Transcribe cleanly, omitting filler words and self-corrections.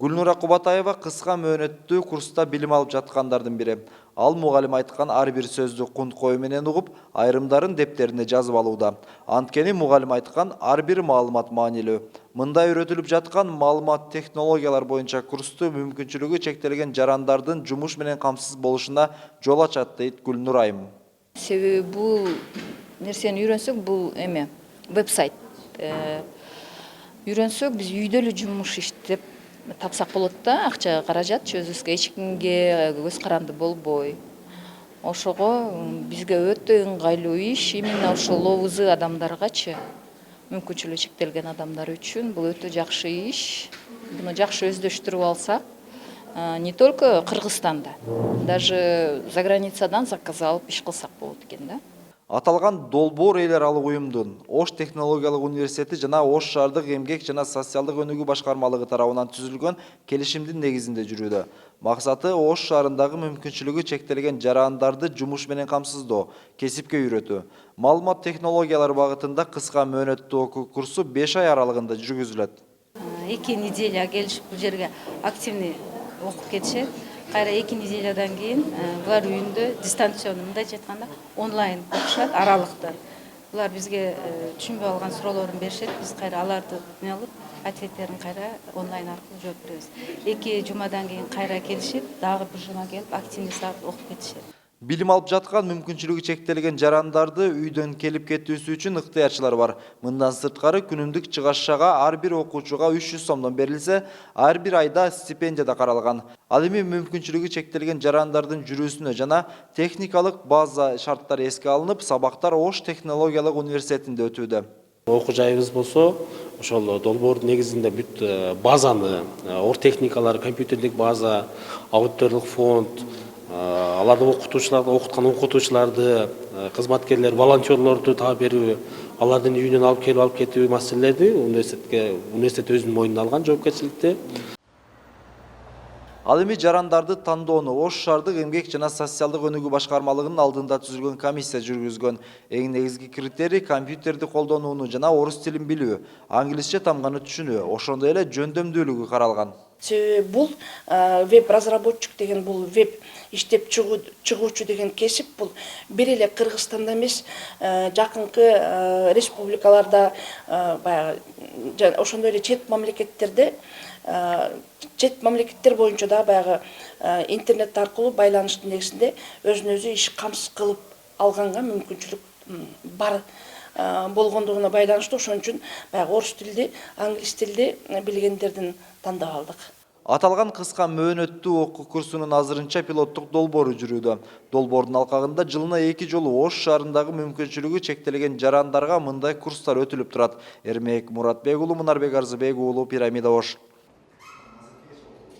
Гүлнура Кубатаева кыска мөөнөттүү курста билим алып жаткандардын бири. Ал мугалим айткан ар бир сөздү кунт кою менен угуп, айрымдарын дептерине жазып алууда. Анткени мугалим айткан ар бир маалымат маанилүү. Мындай үйрөтүлүп жаткан маалымат технологиялар боюнча курсту мүмкүнчүлүгү чектелген жарандардын жумуш менен камсыз болушуна жол ачат, дейт Гүлнур айым. Себеби бул нерсени үйрөнсөк, бул веб-сайт. Үйрөнсөк биз үйдө эле жумуш иштеп тапсак болот да, акча каражат өзүбүзгө эч кимге көз каранды болбой. Ошого бизге өтө ыңгайлуу иш, именно ошол ловузы адамдаргачы, мүмкүнчүлүгү чектелген адамдар үчүн бул өтө жакшы иш. Буну жакшы өздөштүрүп алсак, не только Кыргызстанда, даже за границадан заказ алып иш кылсак болот экен да. Аталган долбоор эл аралык уюмдун Ош технологиялык университети жана Ош шаардык эмгек жана социалдык өнүгүү башкармалыгы тарабынан түзүлгөн келишимдин негизинде жүрүүдө. Максаты Ош шаарындагы мүмкүнчүлүгү чектелген жарандарды жумуш менен камсыздоо, кесипке үйрөтүү. Маалымат технологиялары багытында кыска мөөнөттүү окуу курсу 5 ай аралыгында жүргүзүлөт. 2 неделя келишип бул жерге активный окуп кетишет. Кайра 2 неделядан кийин булар үйүндө дистанционный, мындайча айтканда онлайн окушат аралыкта. Булар бизге түшүнбөй алган суроолорун беришет, биз кайра аларды алып, ответтерин кайра онлайн аркылуу жооп беребиз. 2 жумадан кийин кайра келишип, дагы бир жума келип активный саат окуп кетишет. Билим алып жаткан мүмкүнчүлүгү чектелген жарандарды үйдөн келип кетүүсү үчүн ыктыярчылар бар. Мындан сырткары күнүмдүк чыгашчага ар бир окуучуга 300 сомдон берилсе, ар бир айда стипендия да каралган. Ал эми мүмкүнчүлүгү чектелген жарандардын жүрүүсүнө жана техникалык база шарттары эске алынып, сабактар Ош технологиялык университетинде өтүүдө. Окуу жайыбыз болсо, ошол долбоордун негизинде бүт базаны, ор техникалар, компьютерлик база, аудиторлук фонд, аларды окуткан окутуучуларды, кызматкерлер, волонтерлорду таап берүү, алардын үйүнөн алып келип алып кетүү маселелерди университет өзүнүн мойнуна алган жоопкерчиликти. Ал эми жарандарды тандоону Ош шаардык эмгек жана социалдык өнүгүү башкармалыгынын алдында түзүлгөн комиссия жүргүзгөн. Эң негизги критерий компьютерди колдонууну жана орус тилин билүү, англисче тамганы түшүнүү, ошондой эле жөндөмдүүлүгү каралган. Себеби бул веб-разработчик деген бул веб иштеп чыгуучу деген кесип бул бир эле Кыргызстанда эмес, жакынкы республикаларда, баягы ошондой эле чет мамлекеттер боюнча да баягы интернет аркылуу байланыштын негизинде өзүн өзү иш камсыз кылып алганга мүмкүнчүлүк бар болгондугуна байланыштуу, ошон үчүн баягы орус тилди, англис тилди билгендердин тандап алдык. Аталган кыска мөөнөттүү окуу курсунун азырынча пилоттук долбоору жүрүүдө. Долбоордун алкагында жылына 2 жолу Ош шаарындагы мүмкүнчүлүгү чектелген жарандарга мындай курстар өтүлүп турат. Эрмек Муратбек уулу, Мунарбек Арзыбек уулу, Пирамида Ош.